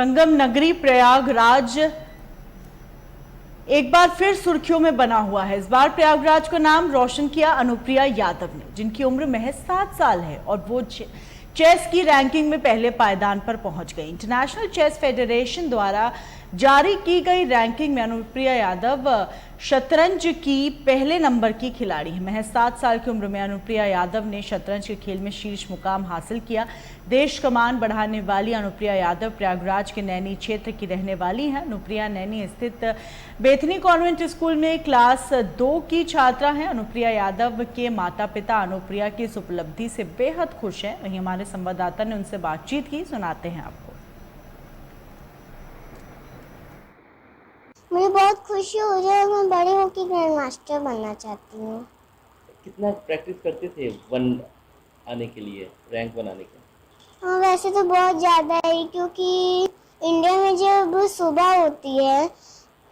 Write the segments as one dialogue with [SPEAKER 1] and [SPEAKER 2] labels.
[SPEAKER 1] संगम नगरी प्रयागराज एक बार फिर सुर्खियों में बना हुआ है। इस बार प्रयागराज का नाम रोशन किया अनुप्रिया यादव ने, जिनकी उम्र महज 7 साल है और वो चेस की रैंकिंग में पहले पायदान पर पहुंच गई। इंटरनेशनल चेस फेडरेशन द्वारा जारी की गई रैंकिंग में अनुप्रिया यादव शतरंज की पहले नंबर की खिलाड़ी है। महज 7 साल की उम्र में अनुप्रिया यादव ने शतरंज के खेल में शीर्ष मुकाम हासिल किया। देश का मान बढ़ाने वाली अनुप्रिया यादव प्रयागराज के नैनी क्षेत्र की रहने वाली हैं। अनुप्रिया नैनी स्थित बेथनी कॉन्वेंट स्कूल में क्लास 2 की छात्रा हैं। अनुप्रिया यादव के माता पिता अनुप्रिया की इस उपलब्धि से बेहद खुश हैं। वहीं हमारे संवाददाता ने उनसे बातचीत की, सुनाते हैं आपको।
[SPEAKER 2] मुझे बहुत खुशी हो रही है और मैं बड़े होकर ग्रैंड मास्टर बनना चाहती हूँ।
[SPEAKER 3] कितना प्रैक्टिस करते थे वन आने के लिए, रैंक बनाने के?
[SPEAKER 2] हाँ, वैसे तो बहुत ज़्यादा है, क्योंकि इंडिया में जब सुबह होती है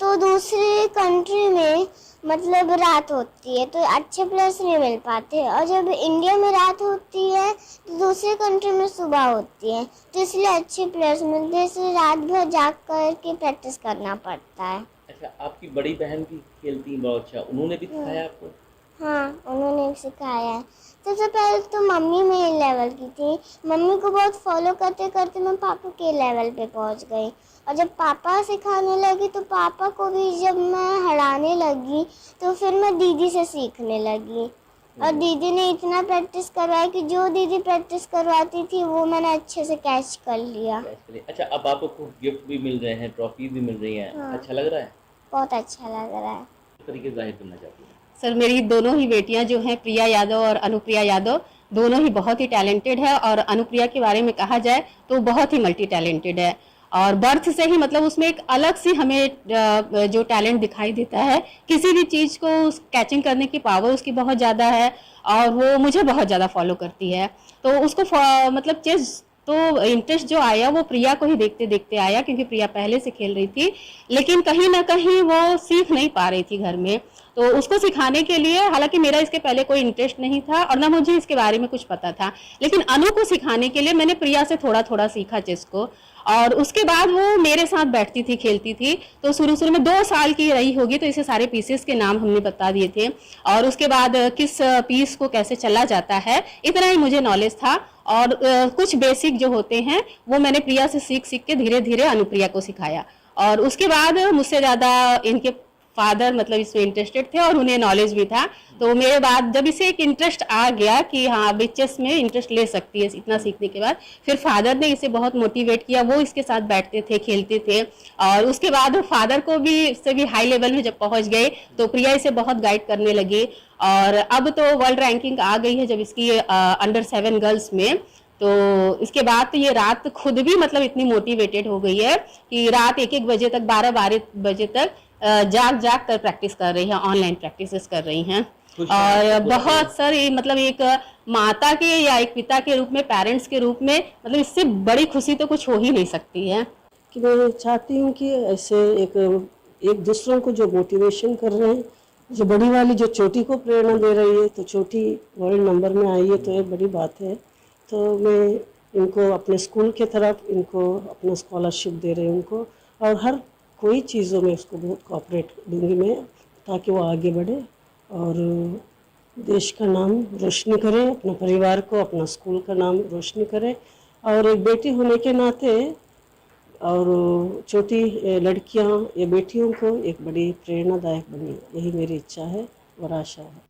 [SPEAKER 2] तो दूसरी कंट्री में मतलब रात होती है, तो अच्छे प्लेयर्स नहीं मिल पाते। और जब इंडिया में रात होती है तो दूसरी कंट्री में सुबह होती है, तो इसलिए अच्छे प्लेयर्स मिलते हैं। इसलिए रात भर जाग कर के प्रैक्टिस करना पड़ता है।
[SPEAKER 3] अच्छा, आपकी बड़ी बहन भी खेलती हैं बहुत अच्छा, उन्होंने भी सिखाया आपको?
[SPEAKER 2] हाँ, उन्होंने सिखाया है। सबसे पहले तो मम्मी मेरे लेवल की थी, मम्मी को बहुत फॉलो करते करते मैं पापा के लेवल पे पहुंच गई। और जब पापा सिखाने लगी तो पापा को भी जब मैं हराने लगी तो फिर मैं दीदी से सीखने लगी। और दीदी ने इतना प्रैक्टिस करवाया कि जो दीदी प्रैक्टिस करवाती थी वो मैंने अच्छे से कैच कर लिया।
[SPEAKER 3] अच्छा, अब आपको गिफ्ट भी मिल रहे हैं, ट्रॉफी भी मिल रही हैं।
[SPEAKER 2] हाँ,
[SPEAKER 3] अच्छा लग रहा है?
[SPEAKER 2] बहुत अच्छा लग रहा है।
[SPEAKER 3] किस तरीके जाहिर करना चाहती हैं?
[SPEAKER 4] सर, मेरी दोनों ही बेटियां जो हैं, प्रिया यादव और अनुप्रिया यादव, दोनों ही बहुत ही टैलेंटेड है। और अनुप्रिया के बारे में कहा जाए तो बहुत ही मल्टी टैलेंटेड है और बर्थ से ही मतलब उसमें एक अलग सी हमें जो टैलेंट दिखाई देता है, किसी भी चीज को कैचिंग करने की पावर उसकी बहुत ज्यादा है और वो मुझे बहुत ज्यादा फॉलो करती है। तो उसको मतलब चेस तो इंटरेस्ट जो आया वो प्रिया को ही देखते देखते आया, क्योंकि प्रिया पहले से खेल रही थी, लेकिन कहीं ना कहीं वो सीख नहीं पा रही थी घर में। तो उसको सिखाने के लिए, हालांकि मेरा इसके पहले कोई इंटरेस्ट नहीं था और ना मुझे इसके बारे में कुछ पता था, लेकिन अनु को सिखाने के लिए मैंने प्रिया से थोड़ा थोड़ा सीखा चेस को। और उसके बाद वो मेरे साथ बैठती थी, खेलती थी। तो शुरू शुरू में 2 साल की रही होगी तो इसे सारे पीसेस के नाम हमने बता दिए थे और उसके बाद किस पीस को कैसे चला जाता है इतना ही मुझे नॉलेज था। और कुछ बेसिक जो होते हैं वो मैंने प्रिया से सीख सीख के धीरे धीरे अनुप्रिया को सिखाया। और उसके बाद मुझसे ज़्यादा इनके फादर मतलब इसमें इंटरेस्टेड थे और उन्हें नॉलेज भी था। तो मेरे बाद जब इसे एक इंटरेस्ट आ गया कि हाँ अभी चेस में इंटरेस्ट ले सकती है इतना सीखने के बाद, फिर फादर ने इसे बहुत मोटिवेट किया। वो इसके साथ बैठते थे, खेलते थे और उसके बाद फादर को भी इससे भी हाई लेवल में जब पहुंच गए तो प्रिया इसे बहुत गाइड करने लगी। और अब तो वर्ल्ड रैंकिंग आ गई है जब इसकी अंडर 7 गर्ल्स में। तो इसके बाद तो ये रात खुद भी मतलब इतनी मोटिवेटेड हो गई है कि रात 1-1 बजे तक, 12-12 बजे तक जाग जाग कर प्रैक्टिस कर रही है, ऑनलाइन प्रैक्टिसेस कर रही हैं। और बहुत सर मतलब एक माता के या एक पिता के रूप में, पेरेंट्स के रूप में मतलब इससे बड़ी खुशी तो कुछ हो ही नहीं सकती है।
[SPEAKER 5] कि मैं चाहती हूँ कि ऐसे एक दूसरों को जो मोटिवेशन कर रहे हैं, जो बड़ी वाली जो चोटी को प्रेरणा दे रही है, तो चोटी वर्ल्ड नंबर में आई है तो एक बड़ी बात है। तो मैं इनको अपने स्कूल के तरफ इनको अपना स्कॉलरशिप दे रही हूँ उनको, और हर कोई चीज़ों में उसको बहुत कोऑपरेट दूंगी मैं, ताकि वो आगे बढ़े और देश का नाम रोशनी करे, अपना परिवार को, अपना स्कूल का नाम रोशनी करे। और एक बेटी होने के नाते और छोटी लड़कियां या बेटियों को एक बड़ी प्रेरणादायक बनी, यही मेरी इच्छा है और आशा है।